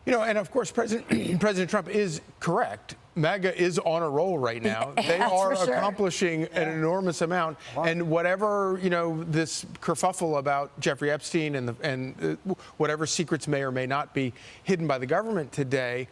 And of course, President Trump is correct. MAGA is on a roll right now. They are accomplishing an enormous amount. And whatever, this kerfuffle about Jeffrey Epstein and whatever secrets may or may not be hidden by the government today,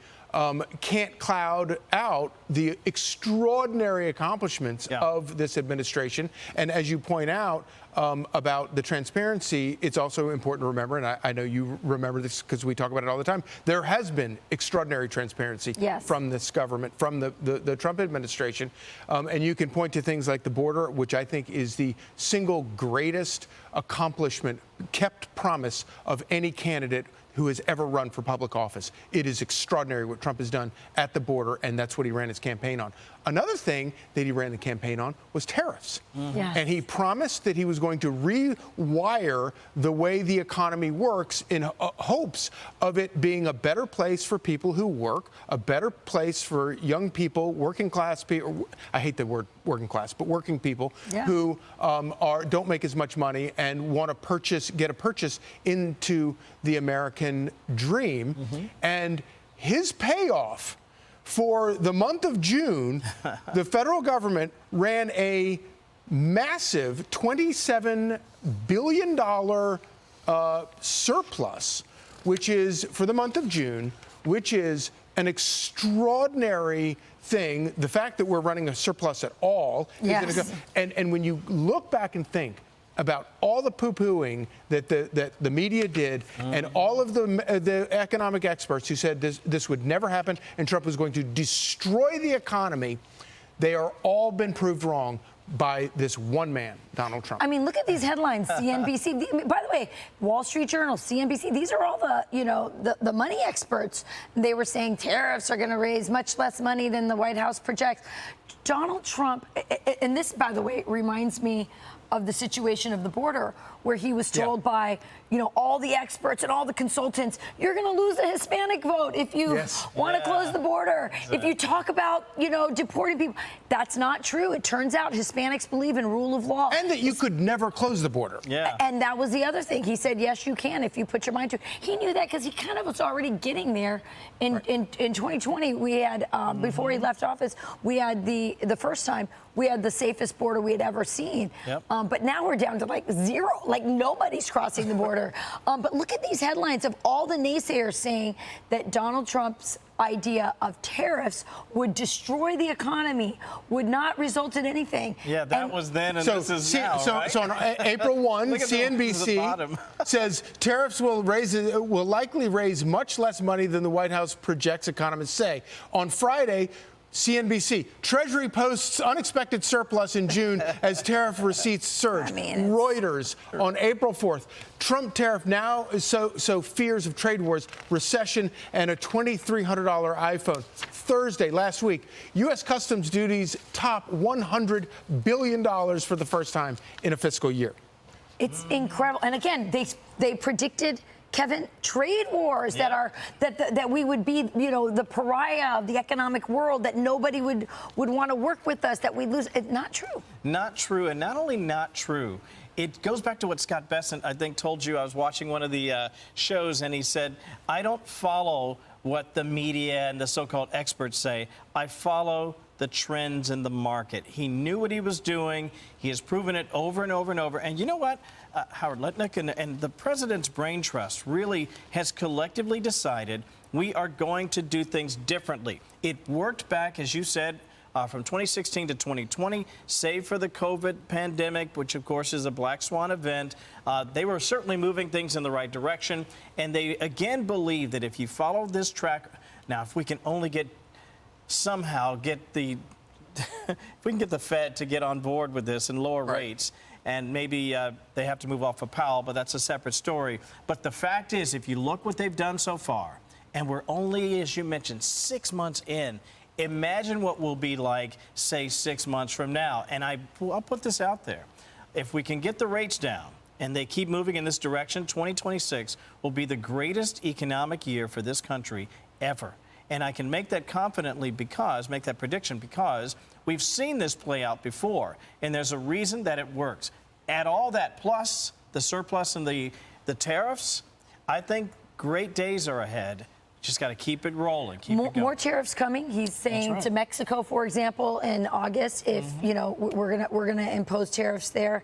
can't cloud out the extraordinary accomplishments of this administration. And as you point out about the transparency, it's also important to remember, and I know you remember this because we talk about it all the time, there has been extraordinary transparency from this government, from the Trump administration. And you can point to things like the border, which I think is the single greatest accomplishment, kept promise of any candidate who has ever run for public office. It is extraordinary what Trump has done at the border, and that's what he ran his campaign on. Another thing that he ran the campaign on was tariffs. And he promised that he was going to rewire the way the economy works in hopes of it being a better place for people who work, a better place for young people, working class people. I hate the word working class, but working people who don't make as much money and want to get a purchase into the American dream. And his payoff for the month of June, the federal government ran a massive $27 billion surplus, which is for the month of June, which is an extraordinary thing. The fact that we're running a surplus at all is and when you look back and think about all the poo-pooing that the media did and all of the economic experts who said this would never happen and Trump was going to destroy the economy, they are all been proved wrong by this one man, Donald Trump. I mean, look at these headlines. CNBC, by the way, Wall Street Journal, CNBC, these are all the money experts. They were saying tariffs are going to raise much less money than the White House projects. Donald Trump, and this, by the way, reminds me of the situation of the border, where he was told by, all the experts and all the consultants, you're going to lose the Hispanic vote if you want to close the border. If you talk about, deporting people. That's not true. It turns out Hispanics believe in rule of law. And that you could never close the border. And that was the other thing. He said, yes, you can if you put your mind to it. He knew that because he kind of was already getting there. In 2020, we had, before he left office, we had the first time, we had the safest border we had ever seen. But now we're down to like zero, like nobody's crossing the border. But look at these headlines of all the naysayers saying that Donald Trump's idea of tariffs would destroy the economy, would not result in anything. That was then, and this is now, right? So on April 1, CNBC says tariffs will likely raise much less money than the White House projects, economists say. On Friday, CNBC, Treasury posts unexpected surplus in June as tariff receipts surge. Reuters on April 4th, Trump tariff now so fears of trade wars, recession, and a $2,300 iPhone. Thursday, last week, U.S. customs duties top $100 billion for the first time in a fiscal year. It's incredible. And again, they predicted, Kevin, trade wars that we would be, the pariah of the economic world, that nobody would want to work with us, that we'd lose. It's not true. Not true. And not only not true, it goes back to what Scott Bessent, I think, told you. I was watching one of the shows, and he said, I don't follow what the media and the so-called experts say. I follow the trends in the market. He knew what he was doing. He has proven it over and over and over. And you know what? Howard Lutnick and the president's brain trust really has collectively decided we are going to do things differently. It worked back, as you said, from 2016 to 2020, save for the COVID pandemic, which, of course, is a black swan event. They were certainly moving things in the right direction. And they, again, believe that if you follow this track, now, if we can only somehow get the if we can get the Fed to get on board with this and lower rates, and maybe they have to move off of Powell, but that's a separate story. But the fact is, if you look what they've done so far, and we're only, as you mentioned, 6 months in, imagine what we'll be like, say, 6 months from now. And I'll put this out there. If we can get the rates down and they keep moving in this direction, 2026 will be the greatest economic year for this country ever. And I can make that confidently make that prediction because we've seen this play out before. And there's a reason that it works. Add all that plus the surplus and the tariffs, I think great days are ahead. Just got to keep it rolling. Keep it going. More tariffs coming. He's saying to Mexico, for example, in August, if we're gonna impose tariffs there.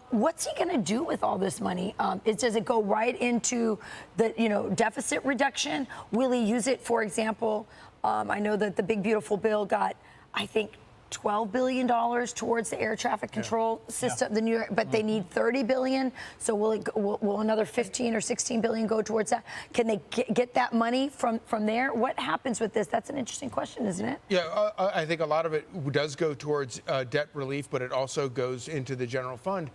What's he gonna do with all this money? Does it go right into the deficit reduction? Will he use it, for example? I know that the big beautiful bill got, I think, $12 billion towards the air traffic control system, the New York, but they need $30 billion. So will another 15 or 16 billion go towards that? Can they get that money from there? What happens with this? That's an interesting question, isn't it? Yeah, I think a lot of it does go towards debt relief, but it also goes into the general fund.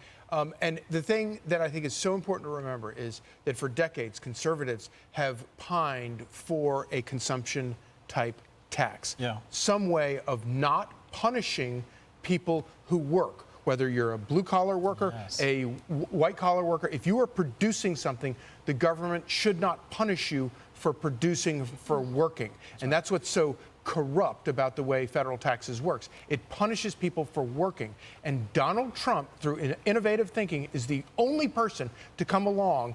And the thing that I think is so important to remember is that for decades, conservatives have pined for a consumption type tax. Some way of not punishing people who work, whether you're a blue-collar worker, a white-collar worker. If you are producing something, the government should not punish you for producing, for working. And that's what's so corrupt about the way federal taxes works. It punishes people for working. And Donald Trump, through innovative thinking, is the only person to come along,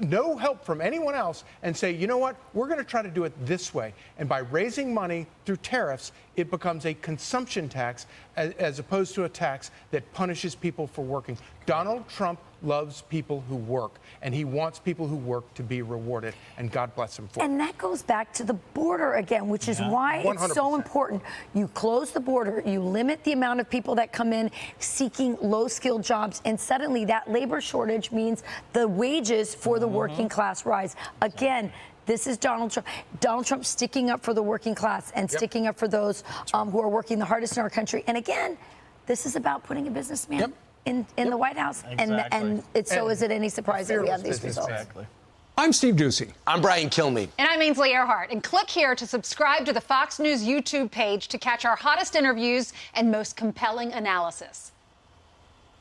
no help from anyone else, and say, you know what, we're going to try to do it this way. And by raising money through tariffs, it becomes a consumption tax as opposed to a tax that punishes people for working. Donald Trump loves people who work, and he wants people who work to be rewarded, and God bless him for it. And that goes back to the border again, which is why 100%. It's so important. You close the border, you limit the amount of people that come in seeking low-skilled jobs, and suddenly that labor shortage means the wages for the working class rise. Again, this is Donald Trump. Donald Trump sticking up for the working class and sticking up for those who are working the hardest in our country. And again, this is about putting a businessman in the White House. And so is it any surprise that we have these results? I'm Steve Ducey. I'm Brian Kilmeade. And I'm Ainsley Earhart. And click here to subscribe to the Fox News YouTube page to catch our hottest interviews and most compelling analysis.